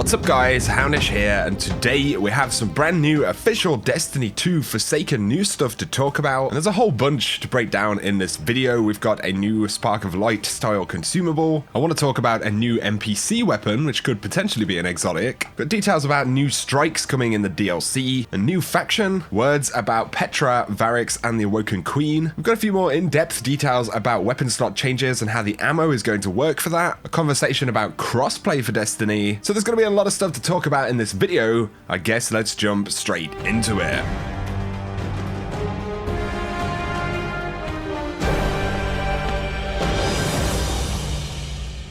What's up guys, Houndish here, and today we have some brand new official Destiny 2 Forsaken news stuff to talk about, and there's a whole bunch to break down in this video. We've got a new Spark of Light style consumable, I want to talk about a new NPC weapon which could potentially be an exotic, got details about new strikes coming in the DLC, a new faction, words about Petra, Variks and the Awoken Queen. We've got a few more in-depth details about weapon slot changes and how the ammo is going to work for that, a conversation about crossplay for Destiny, so there's going to be a lot of stuff to talk about in this video. I guess let's jump straight into it.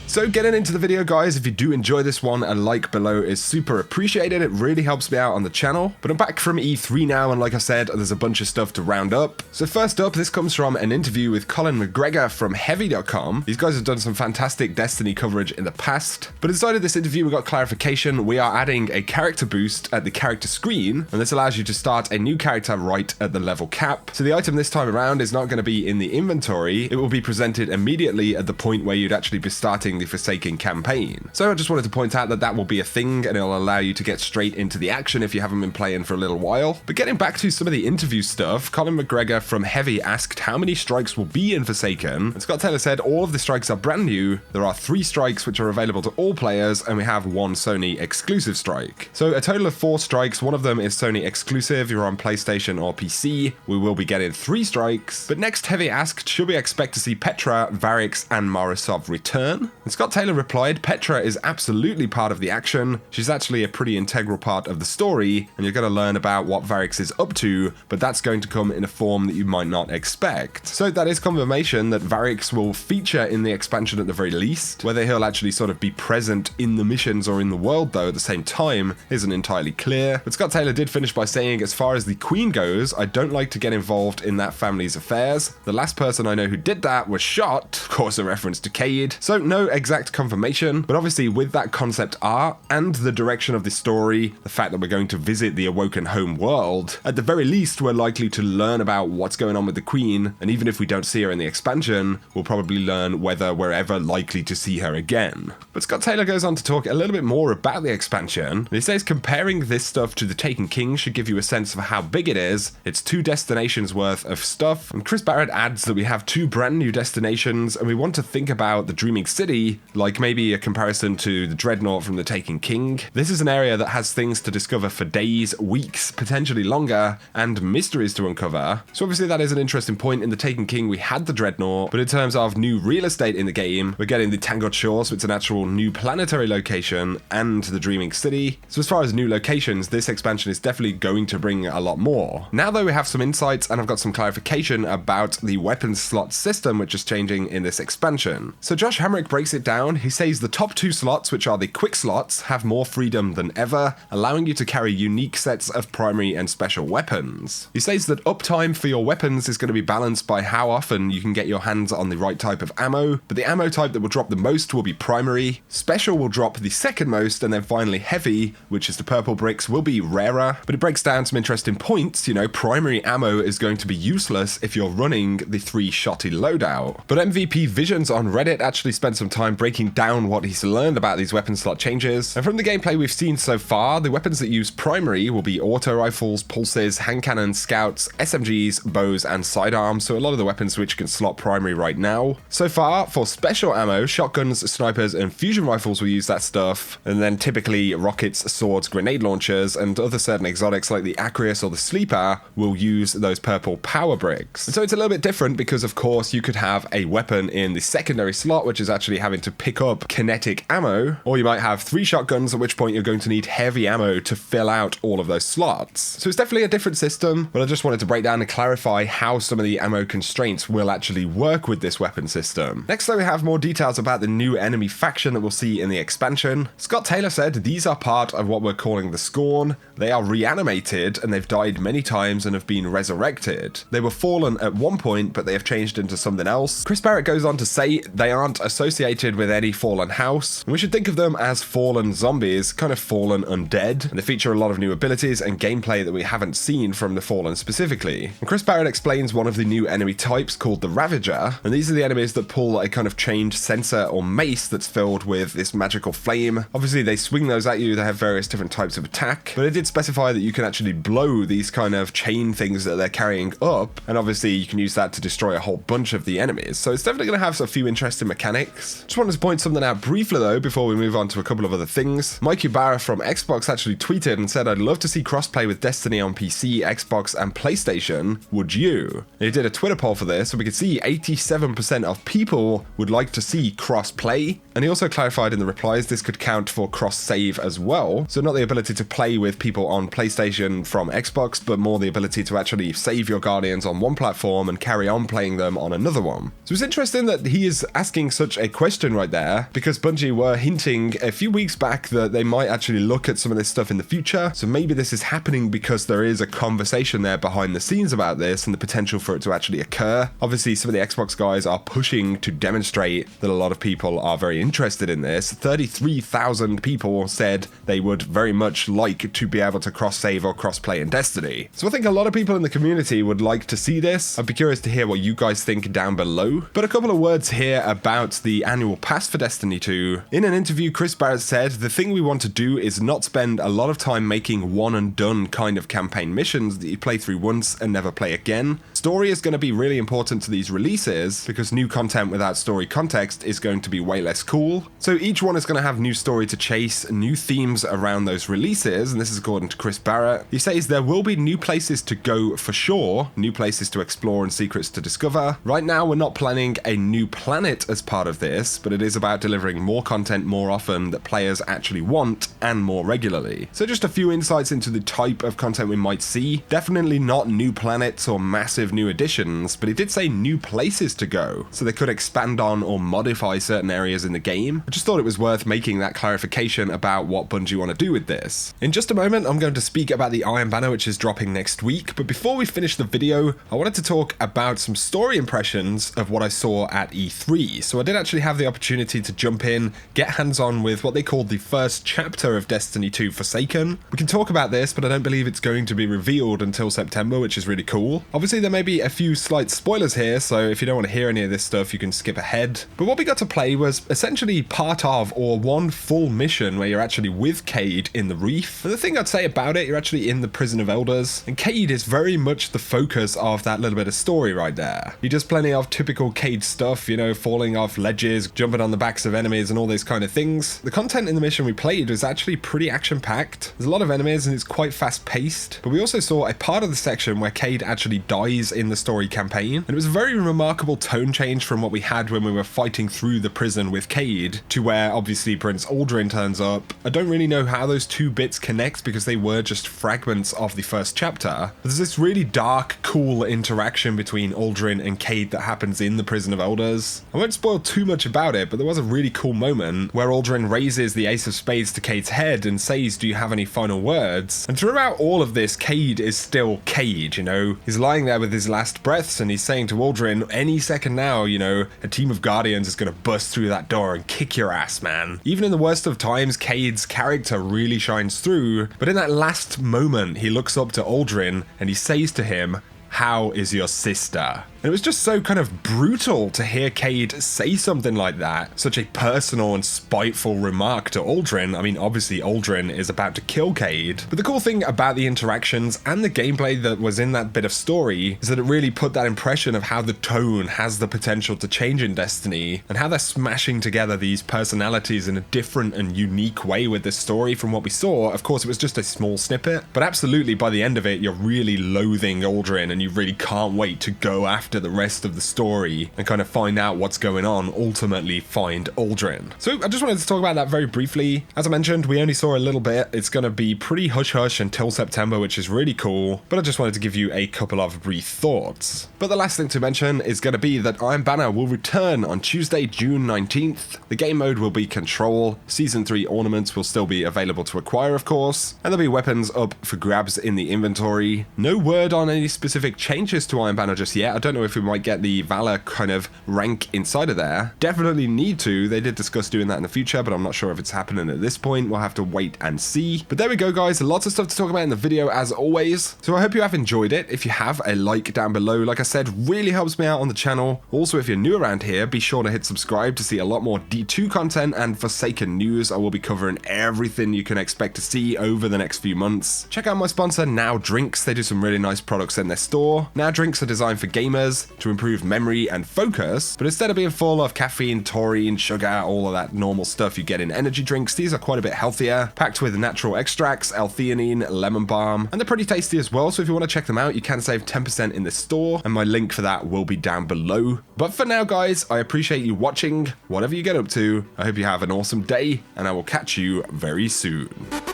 So getting into the video guys, if you do enjoy this one, a like below is super appreciated. It really helps me out on the channel. But I'm back from E3 now, and like I said, there's a bunch of stuff to round up. So first up, this comes from an interview with Colin McGregor from Heavy.com. These guys have done some fantastic Destiny coverage in the past. But inside of this interview, we got clarification. We are adding a character boost at the character screen, and this allows you to start a new character right at the level cap. So the item this time around is not going to be in the inventory. It will be presented immediately at the point where you'd actually be starting the Forsaken campaign. So I just wanted to point out that that will be a thing, and it'll allow you to get straight into the action if you haven't been playing for a little while. But getting back to some of the interview stuff, Colin McGregor from Heavy asked how many strikes will be in Forsaken, and Scott Taylor said all of the strikes are brand new. There are 3 strikes which are available to all players, and we have 1 Sony exclusive strike. So a total of 4 strikes, one of them is Sony exclusive. You're on PlayStation or PC, we will be getting 3 strikes. But next, Heavy asked, should we expect to see Petra, Variks and Morro return? And Scott Taylor replied, Petra is absolutely part of the action. She's actually a pretty integral part of the story, and you're going to learn about what Variks is up to, but that's going to come in a form that you might not expect. So that is confirmation that Variks will feature in the expansion at the very least. Whether he'll actually sort of be present in the missions or in the world though at the same time isn't entirely clear. But Scott Taylor did finish by saying, as far as the Queen goes, I don't like to get involved in that family's affairs. The last person I know who did that was shot, of course a reference to Cade. So no exact confirmation, but obviously with that concept art and the direction of the story, the fact that we're going to visit the Awoken home world, at the very least we're likely to learn about what's going on with the Queen, and even if we don't see her in the expansion, we'll probably learn whether we're ever likely to see her again. But Scott Taylor goes on to talk a little bit more about the expansion, and he says comparing this stuff to the Taken King should give you a sense of how big it is. It's 2 destinations worth of stuff, and Chris Barrett adds that we have 2 brand new destinations, and we want to think about the Dreaming City like maybe a comparison to the Dreadnought from the Taken King. This is an area that has things to discover for days, weeks, potentially longer, and mysteries to uncover. So obviously that is an interesting point. In the Taken King we had the Dreadnought, but in terms of new real estate in the game, we're getting the Tangled Shore, so it's an actual new planetary location, and the Dreaming City. So as far as new locations, this expansion is definitely going to bring a lot more. Now though, we have some insights, and I've got some clarification about the weapons slot system which is changing in this expansion. So Josh Hamrick breaks it down. He says the top 2 slots, which are the quick slots, have more freedom than ever, allowing you to carry unique sets of primary and special weapons. He says that uptime for your weapons is going to be balanced by how often you can get your hands on the right type of ammo, but the ammo type that will drop the most will be primary, special will drop the second most, and then finally heavy, which is the purple bricks, will be rarer. But it breaks down some interesting points. You know, primary ammo is going to be useless if you're running the 3-shotty loadout. But MVP Visions on Reddit actually spent some time breaking down what he's learned about these weapon slot changes, and from the gameplay we've seen so far, the weapons that use primary will be auto rifles, pulses, hand cannons, scouts, SMGs, bows and sidearms, so a lot of the weapons which can slot primary right now. So far, for special ammo, shotguns, snipers and fusion rifles will use that stuff, and then typically rockets, swords, grenade launchers and other certain exotics like the Acreus or the Sleeper will use those purple power bricks. And so it's a little bit different because of course you could have a weapon in the secondary slot which is actually having to pick up kinetic ammo, or you might have 3 shotguns, at which point you're going to need heavy ammo to fill out all of those slots. So it's definitely a different system, but I just wanted to break down and clarify how some of the ammo constraints will actually work with this weapon system. Next though, we have more details about the new enemy faction that we'll see in the expansion. Scott Taylor said these are part of what we're calling the Scorn. They are reanimated and they've died many times and have been resurrected. They were fallen at one point, but they have changed into something else. Chris Barrett goes on to say they aren't associated associated with any fallen house, and we should think of them as fallen zombies, kind of fallen undead, and they feature a lot of new abilities and gameplay that we haven't seen from the Fallen specifically. And Chris Barrett explains one of the new enemy types called the Ravager, and these are the enemies that pull a kind of chained censer or mace that's filled with this magical flame. Obviously they swing those at you, they have various different types of attack, but it did specify that you can actually blow these kind of chain things that they're carrying up, and obviously you can use that to destroy a whole bunch of the enemies. So it's definitely going to have a few interesting mechanics. Just wanted to point something out briefly though before we move on to a couple of other things. Mike Ibarra from Xbox actually tweeted and said, "I'd love to see crossplay with Destiny on PC, Xbox and PlayStation. Would you?" And he did a Twitter poll for this, so we could see 87% of people would like to see crossplay. And he also clarified in the replies this could count for cross-save as well. So not the ability to play with people on PlayStation from Xbox, but more the ability to actually save your Guardians on one platform and carry on playing them on another one. So it's interesting that he is asking such a question right there, because Bungie were hinting a few weeks back that they might actually look at some of this stuff in the future. So maybe this is happening because there is a conversation there behind the scenes about this and the potential for it to actually occur. Obviously, some of the Xbox guys are pushing to demonstrate that a lot of people are very interested in this. 33,000 people said they would very much like to be able to cross-save or cross-play in Destiny. So I think a lot of people in the community would like to see this. I'd be curious to hear what you guys think down below. But a couple of words here about the annual pass for Destiny 2. In an interview, Chris Barrett said, "The thing we want to do is not spend a lot of time making one and done kind of campaign missions that you play through once and never play again. Story is going to be really important to these releases because new content without story context is going to be way less cool. So each one is going to have new story to chase, new themes around those releases," and this is according to Chris Barrett. He says there will be new places to go for sure, new places to explore and secrets to discover. Right now we're not planning a new planet as part of this, but it is about delivering more content more often that players actually want and more regularly. So just a few insights into the type of content we might see. Definitely not new planets or massive new additions, but he did say new places to go, so they could expand on or modify certain areas in the game. I just thought it was worth making that clarification about what Bungie want to do with this. In just a moment, I'm going to speak about the Iron Banner, which is dropping next week, but before we finish the video, I wanted to talk about some story impressions of what I saw at E3. So I did actually have the opportunity to jump in, get hands-on with what they called the first chapter of Destiny 2 Forsaken. We can talk about this, but I don't believe it's going to be revealed until September, which is really cool. Obviously, there may be a few slight spoilers here, so if you don't want to hear any of this stuff, you can skip ahead. But what we got to play was essentially part of, or one full mission where you're actually with Cayde in the Reef. And the thing I'd say about it, you're actually in the Prison of Elders, and Cayde is very much the focus of that little bit of story right there. He does plenty of typical Cayde stuff, you know, falling off ledges, jumping on the backs of enemies and all these kind of things. The content in the mission we played was actually pretty action-packed. There's a lot of enemies and it's quite fast-paced, but we also saw a part of the section where Cayde actually dies in the story campaign, and it was a very remarkable tone change from what we had when we were fighting through the prison with Cayde to where obviously Prince Aldrin turns up. I don't really know how those two bits connect because they were just fragments of the first chapter. But there's this really dark, cool interaction between Aldrin and Cayde that happens in the Prison of Elders. I won't spoil too much about it, but there was a really cool moment where Aldrin raises the Ace of Spades to Cayde's head and says, "Do you have any final words?" And throughout all of this, Cayde is still Cayde, you know? He's lying there with his last breaths and he's saying to Aldrin, "Any second now, you know, a team of Guardians is gonna bust through that door and kick your ass, man." Even in the worst of times, Cayde's character really shines through, but in that last moment, he looks up to Aldrin and he says to him, "How is your sister?" And it was just so kind of brutal to hear Cayde say something like that. Such a personal and spiteful remark to Aldrin. I mean, obviously Aldrin is about to kill Cayde. But the cool thing about the interactions and the gameplay that was in that bit of story is that it really put that impression of how the tone has the potential to change in Destiny and how they're smashing together these personalities in a different and unique way with this story from what we saw. Of course, it was just a small snippet, but absolutely by the end of it, you're really loathing Aldrin and you really can't wait to go after the rest of the story and kind of find out what's going on, ultimately find Aldrin. So I just wanted to talk about that very briefly. As I mentioned, we only saw a little bit. It's going to be pretty hush-hush until September, which is really cool, but I just wanted to give you a couple of brief thoughts. But the last thing to mention is going to be that Iron Banner will return on Tuesday, June 19th. The game mode will be Control. Season 3 ornaments will still be available to acquire, of course, and there'll be weapons up for grabs in the inventory. No word on any specific changes to Iron Banner just yet. I don't know know if we might get the Valor kind of rank inside of there. Definitely need to. They did discuss doing that in the future, but I'm not sure if it's happening at this point. We'll have to wait and see. But there we go, guys. Lots of stuff to talk about in the video as always. So I hope you have enjoyed it. If you have, a like down below, like I said, really helps me out on the channel. Also, if you're new around here, be sure to hit subscribe to see a lot more D2 content and Forsaken news. I will be covering everything you can expect to see over the next few months. Check out my sponsor, Now Drinks. They do some really nice products in their store. Now Drinks are designed for gamers to improve memory and focus, but instead of being full of caffeine, taurine, sugar, all of that normal stuff you get in energy drinks, these are quite a bit healthier, packed with natural extracts, L-theanine, lemon balm, and they're pretty tasty as well. So if you want to check them out, you can save 10% in the store, and my link for that will be down below. But for now, guys, I appreciate you watching whatever you get up to. I hope you have an awesome day, and I will catch you very soon.